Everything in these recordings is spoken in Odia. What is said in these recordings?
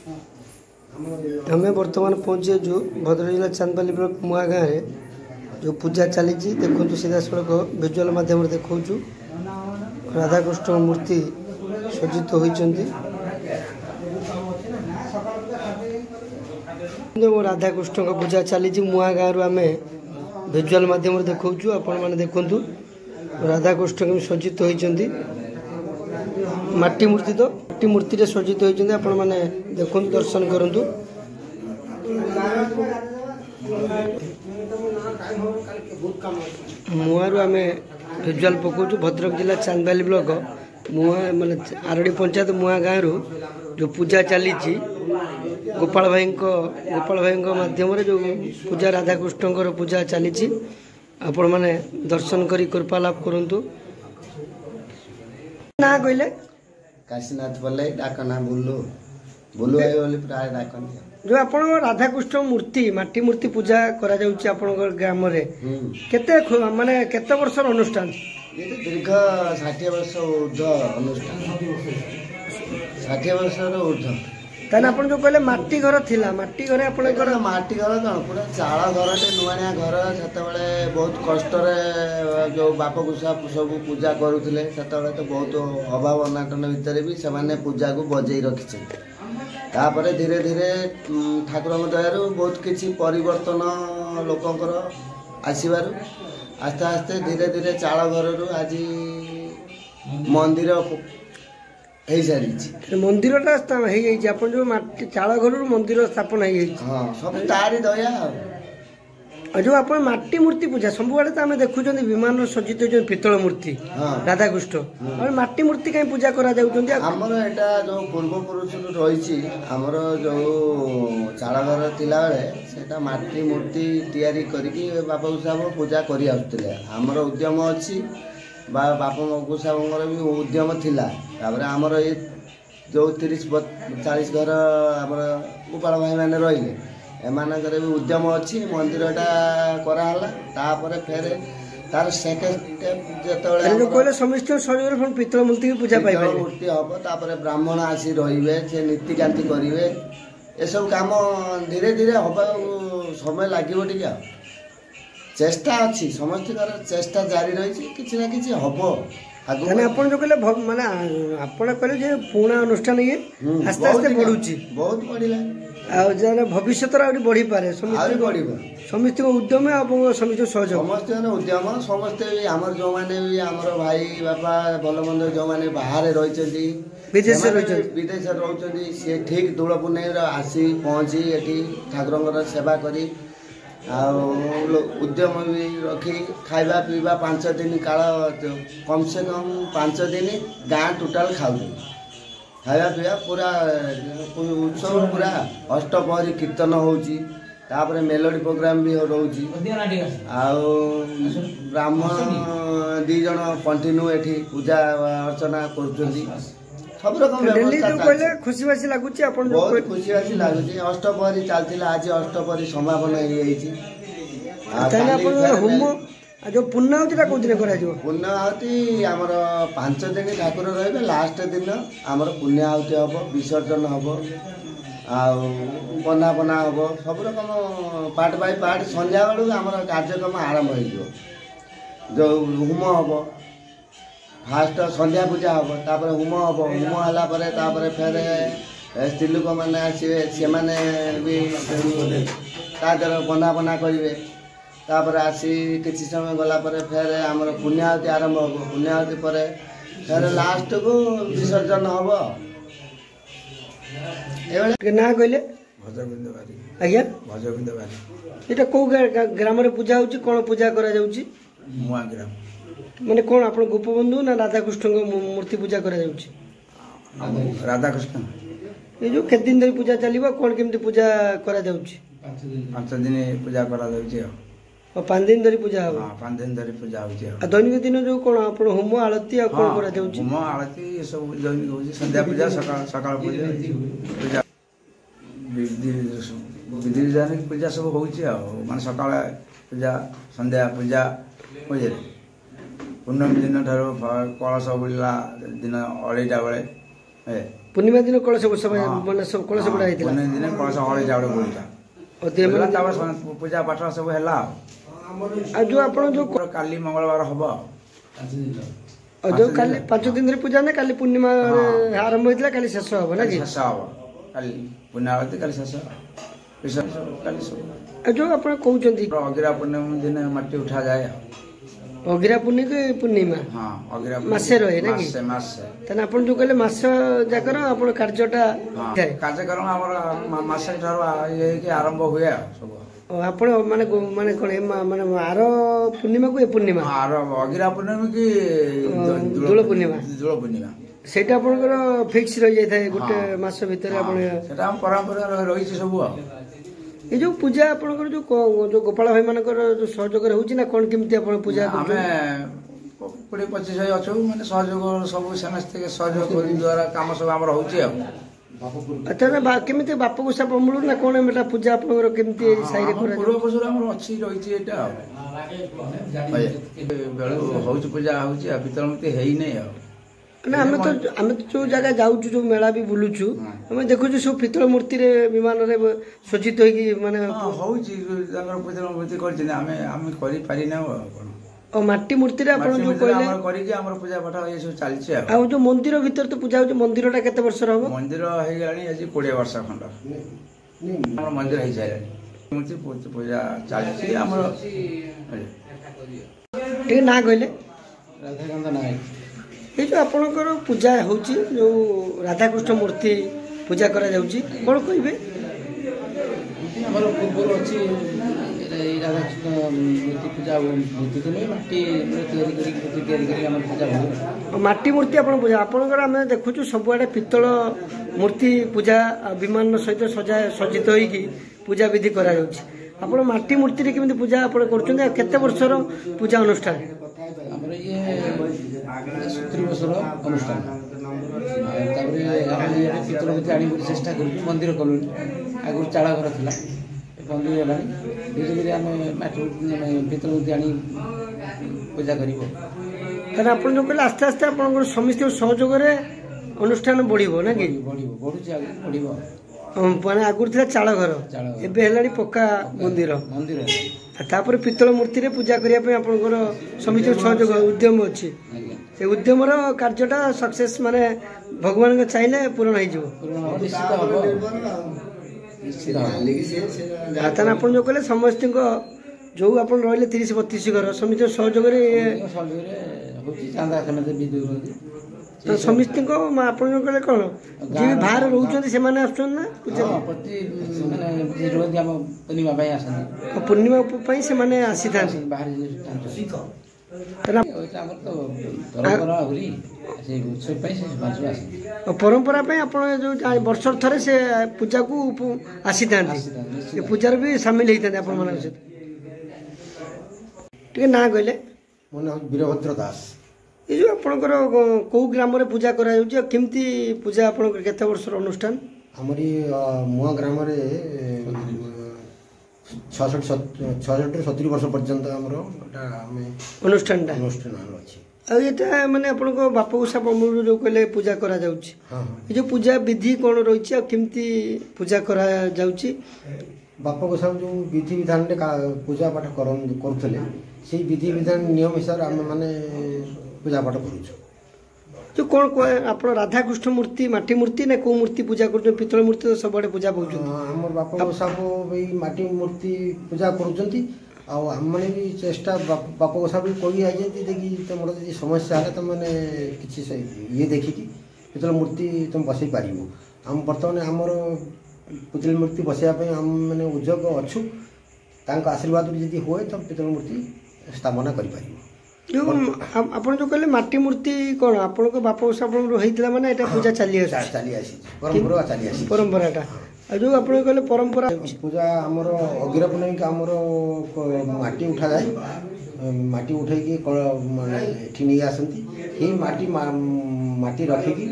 आम बर्तमान पहुँचे जो भद्रक जिला चांदपाली ब्लॉक मुआ गाँव में जो पूजा चली देखु सीधा सड़क विजुआल मध्यम देखा राधाकृष्ण मूर्ति सज्जित होती राधाकृष्ण पूजा चली मुआ गाँव आम विजुआल मध्यम देखा आपण मैंने देखु राधाकृष्ण सज्जित होती माटी मूर्ति तो माटी मूर्ति रे सज्जित होती आपण मैंने देखु दर्शन करूँ मुआरू आम विजुआल पकाऊ भद्रक जिला चांदबाली ब्लॉक मुआ माने आरडी पंचायत मुआ गाँव जो पूजा चली गोपाल भाई माध्यम जो पूजा राधाकृष्ण पूजा चली आपण मैंने दर्शन करी कृपा लाभ करूँ ना कहले काशीनाथ बोले डाकना बुलू बुलू आई बोली प्राय डाकन जो आप राधाकृष्ण मूर्ति माटी मूर्ति पूजा करा जाउची आपनकर ग्राम रे केते माने केते वर्षर अनुष्ठान ये तो दीर्घ 60 वर्ष ऊर्ध्व अनुष्ठान 60 वर्षर ऊर्ध्व ताने अपन जो कहले माटी घर थिला माटी घरे आपनकर माटी घर कौन पूरा चाल घर टे नुआनिया घर सेतबेले बहुत कष्ट रे जो बाप गुसा सब पूजा करूथिले सेतबेले तो बहुत अभाव अनाटन भितर भी से माने पूजा को बजै रखिछे तापर धीरे धीरे ठाकुर दयार बहुत किसी परिवर्तन लोकंकर आसबार आस्ते आस्ते धीरे धीरे चाल घर आज मंदिर हो सारी मंदिर जो चाल घर मंदिर स्थापन हाँ सब तारी दया जो आप माटी मूर्ति पूजा सब आड़े तो आम देखुं विमान सज्जित हो पितल मूर्ति राधाकृष्ण माटी मूर्ति कहीं पूजा करमर यहाँ जो पूर्वपुरुष रही आमर जो चाल घर थिला बेले से माटी मूर्ति तैयारी करके बापा साहब पूजा कर आमर उद्यम अच्छी बापा साहब भी उद्यम थिला आमर ये जो 30-40 घर आमर गोपाल भाई मैंने रही एमानकर भी उद्यम अच्छी मंदिरटा कराला तापर फेर तार सेकेंड स्टेप जो समस्त शरीर पितल मूर्ति पूजा पाई मूर्ति हम तापर ब्राह्मण आसी रही से नीतिकांति करेंगे ये सब काम धीरे धीरे हवा समय लगे टे चेष्टा अच्छी समस्त चेष्टा जारी रही किसी ना किसी हम आपन जो कहले माने आपन कहले जे पुणा अनुष्ठान ये आस्ते आस्ते बढ़ुची बहुत बढ़िला आ जने भविष्य तो आउरी बढ़ी पारे समस्त बढ़िबो समस्त उद्यम आ समस्त सहयोग समस्त उद्यम समस्त हमर जो माने भी हमर भाई बापा भलमंद जो माने बाहर रहिचंती विदेश रहउचंती से ठीक दूल पुनेर आसी पहुंची एठी ठाकुरंगर सेवा करी उद्यम भी रखी खाइबा पीवा 5 दिन काल कम से कम 5 दिन गाँ टोटाल खाऊ खाइबा पीवा पूरा उत्सव पूरा अष्टपहरी कीर्तन होची तापर मेलोडी प्रोग्राम भी रोची ब्राह्मण 2 जन कंटिन्यू एठी पूजा अर्चना करुछंती सब रकम खुशी बासी लगुच बहुत खुशी बासी लगुच अष्टपहरी चलता आज अष्टपहरी समापन होम जो पुण्यआहुति पुण्यआहुति आमर 5 दिन ठाकुर रही लास्ट दिन आमर पुण्यआहुति हम विसर्जन हम बना बना हम सब रकम पार्ट बाय पार्ट संध्या बेलू आम कार्यक्रम आरंभ हो होम हम फास्ट संध्या पूजा हम तापर होम हम होम है फेर स्त्री लोक मैंने आसवे से मैंने भी तादर बना बना करेंगे तापर आसी किसी समय गला फेर आमर पुण्यआहुति आरंभ हम पुण्यआहुति पर फेर लास्ट को विसर्जन हम ना कहले भजगोविंद बारी आज्ञा भजगोविंद बारी ये कौ ग्राम पूजा हो कौन पूजा करा मुआ ग्राम माने कौन आप गोपबंधु ना राधाकृष्ण मूर्ति पूजा करा राधाकृष्ण ये जो केते दिन धरी पूजा चलिबा कौन केमती पूजा करा 5 दिन पूजा करा 5 दिन धरी पूजा हो 5 दिन धरी पूजा हो दैनिक दिन जो कौन आप होम आरती आ कौन करा होम आरती ये सब दैनिक हो संध्या पूजा सकाळ पूजा विधि विधान पूजा सब हो मान सकाळ पूजा संध्या पूजा बुझे पूर्णमी दिन ठार कलश बुड़ला दिन 2:30 बेले ପୂର୍ଣ୍ଣିମା ଦିନ କଳସ ବସା ମାନେ ସବୁ କଳସ ବୁଡ଼ା ହେଇଥିଲା ପୂର୍ଣ୍ଣିମା ଦିନ କଳସ ହଳେ ଯାଉଡେ ବୁଲିଲା ତାପରେ ପୂଜା ପାଠ ସବୁ ହେଲା ଆଉ ଯୋଉ ଆପଣ ଯୋଉ କାଲି ମଙ୍ଗଳବାର ହବ ଯୋଉ କାଲି 5 ଦିନ ଧରି ପୂଜା ନା କାଲି ପୂର୍ଣ୍ଣିମା ଆରମ୍ଭ ହେଇଥିଲା କାଲି ଶେଷ ହବ ନା କି ଶେଷ ହବ କାଲି ପୂର୍ଣ୍ଣାବତୀ କାଲି ଶେଷ କାଲି ସବୁ ଆଉ ଯୋଉ ଆପଣ କହୁଛନ୍ତି ଅଗିରା ପୂର୍ଣ୍ଣିମା ଦିନ ମାଟି ଉଠାଯାଏ ଅଗିରା ପୂର୍ଣ୍ଣିମା ହଁ ଅଗିରା ମାସେ ରହେ ନା କି ମାସେ ତାହେଲେ ଆପଣ ଯୋଉ କହିଲେ ମାସ ଯାକର ଆପଣ କାର୍ଯ୍ୟଟା କାର୍ଯ୍ୟକ୍ରମ ଆମର ମାସେ ଠାରୁ ଇଏ ହେଇକି ଆରମ୍ଭ ହୁଏ ଆଉ ସବୁ ଆପଣ ମାନେ ମାନେ କଣ ମାନେ ଆର ପୂର୍ଣ୍ଣିମାକୁ ଏ ପୂର୍ଣ୍ଣିମା ଆର ଅଗିରା ପୂର୍ଣ୍ଣିମା କି ଦୋଳ ପୂର୍ଣ୍ଣିମା ସେଇଟା ଆପଣଙ୍କର ଫିକ୍ସ ରହିଯାଇଥାଏ ଗୋଟେ ମାସ ଭିତରେ ଆପଣ ସେଟା ଆମ ପରମ୍ପରା ରହିଛି ସବୁ ଆଉ ଏ ଯୋଉ ପୂଜା ଆପଣଙ୍କର ଯୋଉ ଗୋପାଳ ଭାଇ ମାନଙ୍କର ଯୋଉ ସହଯୋଗରେ ହଉଛି ନା କଣ କେମିତି ଆପଣ ପୂଜା ଆମେ 20-25 ଅଛୁ ମାନେ ସହଯୋଗ ସବୁ ସମସ୍ତେ ସହଯୋଗ ଦ୍ୱାରା କାମ ସବୁ ଆମର ହଉଛି ଆଉ କେମିତି ବାପ ଗୋସା ବମୁଳୁ ନା କଣ ଏଟା ପୂଜା ଆପଣଙ୍କର କେମିତି ସାଇରେ ପୂର୍ବପୁରୁଷରୁ ଆମର ଅଛି ରହିଛି ଏଇଟା ଆଉ ବେଳୁ ହଉଛି ପୂଜା ହଉଛି ଆଉ ପିତଳ ମୂର୍ତ୍ତି ହେଇନାହିଁ ଆଉ ନା ଆମେ ତ ଯୋଉ ଜାଗା ଯାଉଛୁ ଯୋଉ ମେଳା ବି ବୁଲୁଛୁ ଆମେ ଦେଖୁଛୁ ସବୁ ପିତଳ ମୂର୍ତ୍ତିରେ ବିମାନରେ ସଜ୍ଜିତ ହେଇକି ମାନେ ହଉଛି ତାଙ୍କର ପିତଳ ମୂର୍ତ୍ତି କରିଛନ୍ତି ଆମେ କରିପାରିନାଉ ଆଉ କଣ ମାଟି ମୂର୍ତ୍ତିରେ ଆପଣ ଯୋଉ କହିଲେ କରିକି ଆମର ପୂଜା ପାଠ ଏ ସବୁ ଚାଲିଛି ଆଉ ଯୋଉ ମନ୍ଦିର ଭିତରେ ତ ପୂଜା ହଉଛି ମନ୍ଦିରଟା କେତେ ବର୍ଷର ହବ ମନ୍ଦିର ହେଇଗଲାଣି ଆଜି 20 ବର୍ଷ ଖଣ୍ଡ ଆମର ମନ୍ଦିର ହେଇସାରିଲାଣି ମୂର୍ତ୍ତି ପୂଜା ଚାଲିଛି ଆମର ଟିକେ ନା କହିଲେ ରାଧାକାନ୍ତ ନାୟକ ଏଇ ଯୋଉ ଆପଣଙ୍କର ପୂଜା ହଉଛି ଯୋଉ ରାଧାକୃଷ୍ଣ ମୂର୍ତ୍ତି ପୂଜା କରାଯାଉଛି କଣ କହିବେ ଆମର ପୂର୍ବରୁ ଅଛି ରାଧାକୃଷ୍ଣ ମୂର୍ତ୍ତି ପୂଜା ମୂର୍ତ୍ତି ତ ନୁହେଁ ମାଟି ତିଆରି କରି ଆମର ପୂଜା ହୁଏ ମାଟି ମୂର୍ତ୍ତି ଆପଣ ପୂଜା ଆପଣଙ୍କର ଆମେ ଦେଖୁଛୁ ସବୁଆଡ଼େ ପିତ୍ତଳ ମୂର୍ତ୍ତି ପୂଜା ବିମାନ ସହିତ ସଜ୍ଜିତ ହେଇକି ପୂଜା ବିଧି କରାଯାଉଛି ଆପଣ ମାଟି ମୂର୍ତ୍ତିରେ କେମିତି ପୂଜା ଆପଣ କରୁଛନ୍ତି ଆଉ କେତେ ବର୍ଷର ପୂଜା ଅନୁଷ୍ଠାନ ଆମର ଇଏ 70 ବର୍ଷର ଅନୁଷ୍ଠାନ ତାପରେ ଆମେ ପିତ୍ତଳ ମୂର୍ତ୍ତି ଆଣିବାକୁ ଚେଷ୍ଟା କରୁଛୁ ମନ୍ଦିର କଲୁଣି ଆଗରୁ ଚାଳ ଘର ଥିଲା ବନ୍ଦ ହେଇଗଲାଣି ଧୀରେ ଧୀରେ ଆମେ ମାଟି ପିତ୍ତଳ ମୂର୍ତ୍ତି ଆଣି ପୂଜା କରିବ ତାହେଲେ ଆପଣ ଯୋଉ କହିଲେ ଆସ୍ତେ ଆସ୍ତେ ଆପଣଙ୍କର ସମସ୍ତଙ୍କ ସହଯୋଗରେ ଅନୁଷ୍ଠାନ ବଢିବ ନା କି ବଢୁଛି ଆଗକୁ ବଢିବ ମାନେ ଆଗରୁ ଥିଲା ଚାଳ ଘର ଏବେ ହେଲାଣି ପକ୍କା ମନ୍ଦିର ତାପରେ ପିତ୍ତଳ ମୂର୍ତ୍ତିରେ ପୂଜା କରିବା ପାଇଁ ଆପଣଙ୍କର ସମସ୍ତଙ୍କ ସହଯୋଗ ଉଦ୍ୟମ ଅଛି ସେ ଉଦ୍ୟମର କାର୍ଯ୍ୟଟା ସକ୍ସେସ୍ ମାନେ ଭଗବାନଙ୍କ ଚାହିଁଲେ ପୂରଣ ହେଇଯିବ ତାହେଲେ ଆପଣ ଯୋଉ କହିଲେ ସମସ୍ତଙ୍କ ଯୋଉ ଆପଣ ରହିଲେ 30-32 ଘର ସମସ୍ତଙ୍କ ସହଯୋଗରେ ସମସ୍ତଙ୍କ ଆପଣ ଯୋଉ କହିଲେ କଣ ଯିଏ ବାହାରେ ରହୁଛନ୍ତି ସେମାନେ ଆସୁଛନ୍ତି ନା ପୂର୍ଣ୍ଣିମା ପାଇଁ ସେମାନେ ଆସିଥାନ୍ତି ପରମ୍ପରା ପାଇଁ ଆପଣ ଯୋଉ ବର୍ଷ ଥରେ ସେ ପୂଜାକୁ ଆସିଥାନ୍ତି ସେ ପୂଜାରେ ବି ସାମିଲ ହେଇଥାନ୍ତି ଆପଣ ମାନଙ୍କ ସହିତ ଟିକେ ନା କହିଲେ ମୋ ନାଁ ବୀରଭଦ୍ର ଦାସ ଏ ଯୋଉ ଆପଣଙ୍କର କୋଉ ଗ୍ରାମରେ ପୂଜା କରାଯାଉଛି ଆଉ କେମିତି ପୂଜା ଆପଣଙ୍କର କେତେ ବର୍ଷର ଅନୁଷ୍ଠାନ ଆମରି ମୁଆ ଗ୍ରାମରେ 66-70 ବର୍ଷ ପର୍ଯ୍ୟନ୍ତ ଆମର ଅନୁଷ୍ଠାନଟା ଅଛି ଆଉ ଏଟା ମାନେ ଆପଣଙ୍କ ବାପ ଗୋସା ବମୁଳରୁ ଯୋଉ କହିଲେ ପୂଜା କରାଯାଉଛି ଏ ଯୋଉ ପୂଜା ବିଧି କଣ ରହିଛି ଆଉ କେମିତି ପୂଜା କରାଯାଉଛି ବାପ ଗୋସା ଯୋଉ ବିଧି ବିଧାନରେ ପୂଜା ପାଠ କରୁଥିଲେ ସେଇ ବିଧି ବିଧାନ ନିୟମ ହିସାବରେ ଆମେ ମାନେ ପୂଜା ପାଠ କରୁଛୁ ଯୋଉ କଣ ଆପଣ ରାଧାକୃଷ୍ଣ ମୂର୍ତ୍ତି ମାଟି ମୂର୍ତ୍ତି ନା କୋଉ ମୂର୍ତ୍ତି ପୂଜା କରୁଛନ୍ତି ପିତ୍ତଳ ମୂର୍ତ୍ତି ତ ସବୁଆଡେ ପୂଜା ପାଉଛନ୍ତି ଆମର ବାପ ଗୋସାକୁ ଏଇ ମାଟି ମୂର୍ତ୍ତି ପୂଜା କରୁଛନ୍ତି ଆଉ ଆମମାନେ ବି ଚେଷ୍ଟା ବାପ ଗୋସା ବି କହି ଯାଇଛନ୍ତି ଦେଖି ତମର ଯଦି ସମସ୍ୟା ହେଲେ ତମେ କିଛି ଇଏ ଦେଖିକି ପିତ୍ତଳ ମୂର୍ତ୍ତି ତମେ ବସେଇ ପାରିବ ଆମ ବର୍ତ୍ତମାନ ଆମର ପିତ୍ତଳ ମୂର୍ତ୍ତି ବସେଇବା ପାଇଁ ଆମେ ମାନେ ଉଦ୍ୟୋଗ ଅଛୁ ତାଙ୍କ ଆଶୀର୍ବାଦରୁ ଯଦି ହୁଏ ତ ପିତ୍ତଳ ମୂର୍ତ୍ତି ସ୍ଥାପନା କରିପାରିବ ଯୋଉ ଆପଣ ଯୋଉ କହିଲେ ମାଟି ମୂର୍ତ୍ତି କଣ ଆପଣଙ୍କ ବାପ ଗୋସା ଆପଣଙ୍କର ହେଇଥିଲା ମାନେ ଏଟା ପୂଜା ଚାଲି ଆସିଛି ପରମ୍ପରାଟା ଆଉ ଯୋଉ ଆପଣ କହିଲେ ପରମ୍ପରା ପୂଜା ଆମର ଅଗିରା ପୂର୍ଣ୍ଣିମାକି ଆମର ମାଟି ଉଠାଯାଏ ମାଟି ଉଠେଇକି ମାନେ ଏଠି ନେଇ ଆସନ୍ତି ସେଇ ମାଟି ରଖିକି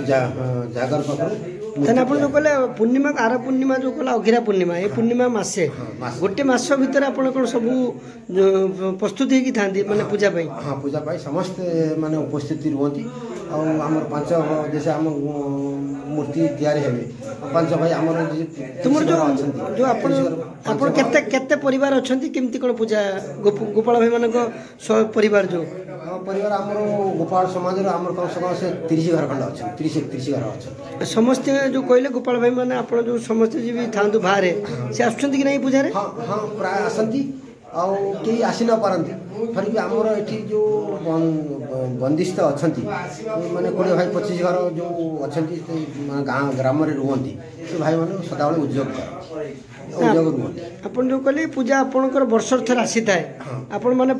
ଜାଗର ପାଖରୁ ତାହେଲେ ଆପଣ ଯୋଉ କହିଲେ ପୂର୍ଣ୍ଣିମା ଆର ପୂର୍ଣ୍ଣିମା ଯୋଉ କହିଲେ ଅଗିରା ପୂର୍ଣ୍ଣିମା ଏ ପୂର୍ଣ୍ଣିମା ମାସେ ଗୋଟେ ମାସ ଭିତରେ ଆପଣ କଣ ସବୁ ପ୍ରସ୍ତୁତ ହେଇକି ଥାନ୍ତି ମାନେ ପୂଜା ପାଇଁ ପୂଜା ପାଇଁ ସମସ୍ତେ ମାନେ ଉପସ୍ଥିତି ରୁହନ୍ତି ଆଉ ଆମର 5 ଦେଶ ଆମ ମୂର୍ତ୍ତି ତିଆରି ହେବେ 5 ଭାଇ ଆମର ତୁମର ଅଛନ୍ତି ଯୋଉ ଆପଣ କେତେ ପରିବାର ଅଛନ୍ତି କେମିତି କ'ଣ ପୂଜା ଗୋପାଳ ଭାଇ ମାନଙ୍କ ପରିବାର ଯୋଉ ପରିବାର ଆମର ଗୋପାଳ ସମାଜର ଆମର କମ ସେ କମ ସେ 30 ଘର ଖଣ୍ଡେ ଅଛନ୍ତି 30 ଘର ଅଛନ୍ତି ସମସ୍ତେ ଯୋଉ କହିଲେ ଗୋପାଳ ଭାଇ ମାନେ ଆପଣ ଯୋଉ ସମସ୍ତେ ବି ଥାଆନ୍ତୁ ବାହାରେ ସେ ଆସୁଛନ୍ତି କି ନାହିଁ ପୂଜାରେ? ହଁ ପ୍ରାୟ ଆସନ୍ତି ଆଉ କେହି ଆସି ନ ପାରନ୍ତି ଫେର ବି ଆମର ଏଠି ଯେଉଁ ବନ୍ଦିସ୍ଥ ଅଛନ୍ତି ମାନେ 20 ଭାଇ 25 ଘର ଯେଉଁ ଅଛନ୍ତି ଗାଁ ଗ୍ରାମରେ ରୁହନ୍ତି ସେ ଭାଇମାନେ ସଦାବେଳେ ଉଦ୍ಯೋଗ ରୁହନ୍ତି। ଆପଣ ଯେଉଁ କହିଲେ ପୂଜା ଆପଣଙ୍କର ବର୍ଷର ଥରେ ଆସିଥାଏ ଆପଣ ମାନେ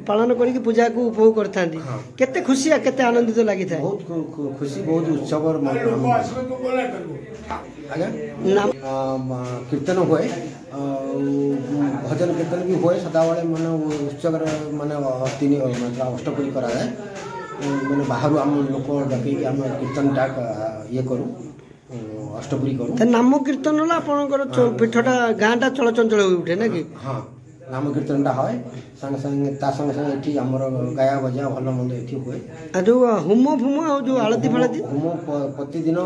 ପାଳନ କରିକି ପୂଜାକୁ ଉପଭୋଗ କରିଥାନ୍ତି କେତେ ଖୁସି କେତେ ଆନନ୍ଦିତ ଲାଗିଥାଏ? ବହୁତ ଖୁସି ବହୁତ ଉତ୍ସବର ଆଜ୍ଞା କୀର୍ତ୍ତନ ହୁଏ ଭଜନ କୀର୍ତ୍ତନ ବି ହୁଏ ସଦାବେଳେ ମାନେ ଉତ୍ସବରେ ମାନେ ଅଷ୍ଟପରି କରାଯାଏ ମାନେ ବାହାରୁ ଆମ ଲୋକ ଡକେଇକି ଆମେ କୀର୍ତ୍ତନଟା ଇଏ କରୁ ଅଷ୍ଟପରି କରୁ। ନାମ କୀର୍ତ୍ତନ ହେଲା ଆପଣଙ୍କର ପୀଠଟା ଗାଁଟା ଚଳଚଞ୍ଚଳ ହୋଇ ଉଠେ ନା କି? ହଁ ନାମ କୀର୍ତ୍ତନଟା ହୁଏ ସାଙ୍ଗେ ସାଙ୍ଗେ ତା ସଙ୍ଗେ ସାଙ୍ଗେ ଏଠି ଆମର ଗାୟା ବଜା ଭଲ ମନ୍ଦ ଏଠି ହୁଏ। ଆଉ ଯେଉଁ ହୋମ ଫୋମ ଆଉ ଯେଉଁ ଆଳତି ଫାଳତି ହୋମ ପ୍ରତିଦିନ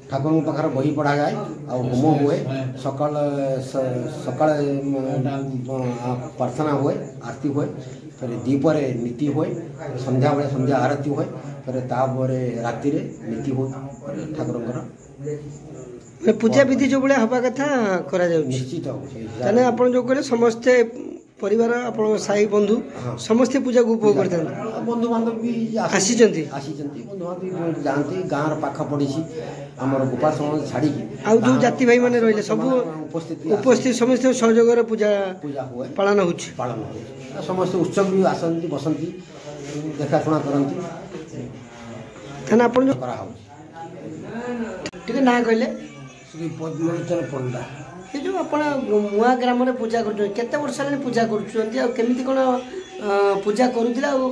ଠାକୁରଙ୍କ ପାଖରେ ବହି ପଢ଼ାଯାଏ ଆଉ ହୋମ ହୁଏ ସକାଳେ ପ୍ରାର୍ଥନା ହୁଏ ଆରତି ହୁଏ ଫେରେ ଦ୍ୱିପରେ ନୀତି ହୁଏ ସନ୍ଧ୍ୟାବେଳେ ସନ୍ଧ୍ୟା ଆରତି ହୁଏ ଫେରେ ତାପରେ ରାତିରେ ନୀତି ହୁଏ ଠାକୁରଙ୍କର ପୂଜା ବିଧି ଯେଉଁ ଭଳିଆ ହେବା କଥା କରାଯାଉଛି ନିଶ୍ଚିତ। ତାହେଲେ ଆପଣ ଯେଉଁ କହିଲେ ସମସ୍ତେ ପରିବାର ଆପଣଙ୍କ ସାହି ବନ୍ଧୁ ସମସ୍ତେ ପୂଜାକୁ ଉପଭୋଗ କରିଥାନ୍ତି ବନ୍ଧୁବାନ୍ଧବ ବି ଆସିଛନ୍ତି ବନ୍ଧୁବାନ୍ଧବ ଯାଆନ୍ତି ଗାଁର ପାଖ ପଡ଼ିଛି ଆମର ଗୋପାଳ ସମାଜ ଛାଡ଼ିକି ଆଉ ଯେଉଁ ଜାତି ଭାଇ ମାନେ ରହିଲେ ସବୁ ଉପସ୍ଥିତ ସମସ୍ତଙ୍କ ସହଯୋଗରେ ପୂଜା ହୁଏ ପାଳନ ହେଉଛି ସମସ୍ତେ ଉତ୍ସବ ବି ଆସନ୍ତି ବସନ୍ତି ଦେଖାଶୁଣା କରନ୍ତି ତାହେଲେ ଆପଣ ଯେଉଁ କରାହେଉଛି। ଟିକେ ନାଁ କହିଲେ? ଶ୍ରୀ ପଦ୍ମଲୋଚନ ପଣ୍ଡା। ଏ ଯେଉଁ ଆପଣ ମୁଆଁ ଗ୍ରାମରେ ପୂଜା କରୁଛନ୍ତି କେତେ ବର୍ଷ ହେଲାଣି ପୂଜା କରୁଛନ୍ତି ଆଉ କେମିତି କ'ଣ ପୂଜା କରୁଥିଲେ ଆଉ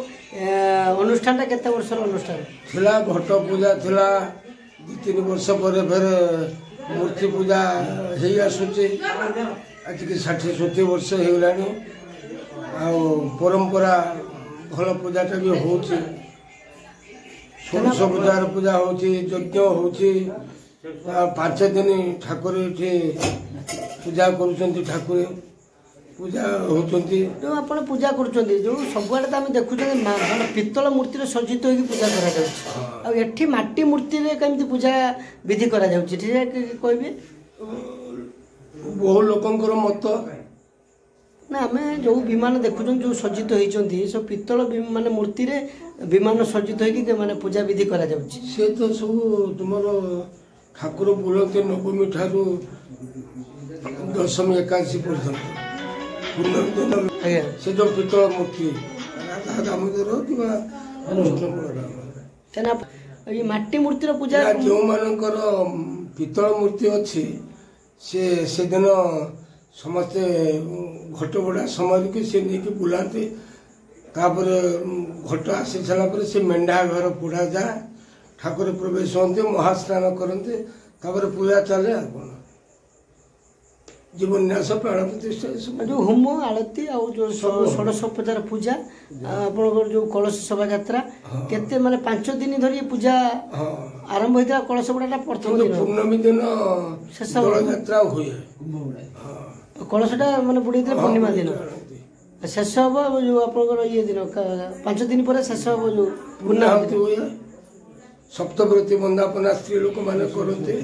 ଅନୁଷ୍ଠାନଟା କେତେ ବର୍ଷର ଅନୁଷ୍ଠାନ ଥିଲା? ଘଟ ପୂଜା ଥିଲା 2-3 ବର୍ଷ ପରେ ଫେରେ ମୂର୍ତ୍ତି ପୂଜା ହେଇ ଆସୁଛି ଆଜିକି 60-70 ବର୍ଷ ହେଇଗଲାଣି ଆଉ ପରମ୍ପରା ଭଲ ପୂଜାଟା ବି ହେଉଛି ଷୋଡ଼ଶ ପୂଜାର ପୂଜା ହେଉଛି ଯଜ୍ଞ ହେଉଛି 5 ଦିନ ଠାକୁର ଏଠି ପୂଜା କରୁଛନ୍ତି ଠାକୁର ପୂଜା ହେଉଛନ୍ତି। ଯେଉଁ ଆପଣ ପୂଜା କରୁଛନ୍ତି ଯେଉଁ ସବୁଆଡ଼େ ତ ଆମେ ଦେଖୁଛନ୍ତି ମାନେ ପିତ୍ତଳ ମୂର୍ତ୍ତିରେ ସଜ୍ଜିତ ହୋଇକି ପୂଜା କରାଯାଉଛି ଆଉ ଏଠି ମାଟି ମୂର୍ତ୍ତିରେ କେମିତି ପୂଜା ବିଧି କରାଯାଉଛି ଟିକେ କହିବେ? ବହୁ ଲୋକଙ୍କର ମତ ନା ଆମେ ଯେଉଁ ବିମାନ ଦେଖୁଛନ୍ତି ଯେଉଁ ସଜ୍ଜିତ ହେଇଛନ୍ତି ସବୁ ପିତ୍ତଳ ମାନେ ମୂର୍ତ୍ତିରେ ବିମାନ ସଜ୍ଜିତ ହେଇକି ମାନେ ପୂଜା ବିଧି କରାଯାଉଛି ସେ ତ ସବୁ ତୁମର ଠାକୁର ବୁଲନ୍ତି ନବମୀ ଠାରୁ ଦଶମୀ ଏକାଦଶୀ ପର୍ଯ୍ୟନ୍ତ ସେ ଯେଉଁ ପିତ୍ତଳ ମୂର୍ତ୍ତି ରାଧା ଦାମୋଦର କିମ୍ବା ଏଇ ମାଟି ମୂର୍ତ୍ତିର ପୂଜା ଯେଉଁମାନଙ୍କର ପିତ୍ତଳ ମୂର୍ତ୍ତି ଅଛି ସେ ସେଦିନ ସମସ୍ତେ ଘଟ ବଢ଼ା ସମୟକୁ ସେ ନେଇକି ବୁଲାନ୍ତି ତାପରେ ଘଟ ଆସି ସାରିଲା ପରେ ସେ ମେଣ୍ଢା ଘର ପୋଡ଼ାଯାଏ ଠାକୁର ପ୍ରବେଶ ହୁଅନ୍ତି ମହାସ୍ନାନ କରନ୍ତି ତାପରେ ପୂଜା ଚାଲେ ଆଉ କ'ଣ ଜୀବନ୍ୟାସ ପ୍ରାଣ ପ୍ରତିଷ୍ଠା ଯେଉଁ ହୋମ ଆଳତି ଆଉ ଯେଉଁ ଷୋଡ଼ଶୋପଚାର ପୂଜା ଆପଣଙ୍କର ଯେଉଁ କଳସ ଶୋଭାଯାତ୍ରା କେତେ ମାନେ 5 ଦିନ ଧରି ପୂଜା ଆରମ୍ଭ ହେଇଥିଲା କଳସ ବୁଡ଼ାଟା ପ୍ରଥମ ଦିନ ପୂର୍ଣ୍ଣମୀ ଦିନ ଶେଷ ଯାତ୍ରା ହୁଏ କଳସଟା ମାନେ ବୁଡ଼େଇଥିଲେ ପୂର୍ଣ୍ଣିମା ଦିନ ଶେଷ ହବ ଯେଉଁ ଆପଣଙ୍କର ଇଏ ଦିନ 5 ଦିନ ପରେ ଶେଷ ହବ ଯେଉଁ ପୂର୍ଣ୍ଣାହୁତି ହୁଏ ସପ୍ତବ୍ରତୀ ବନ୍ଦାପନା ସ୍ତ୍ରୀ ଲୋକମାନେ କରନ୍ତି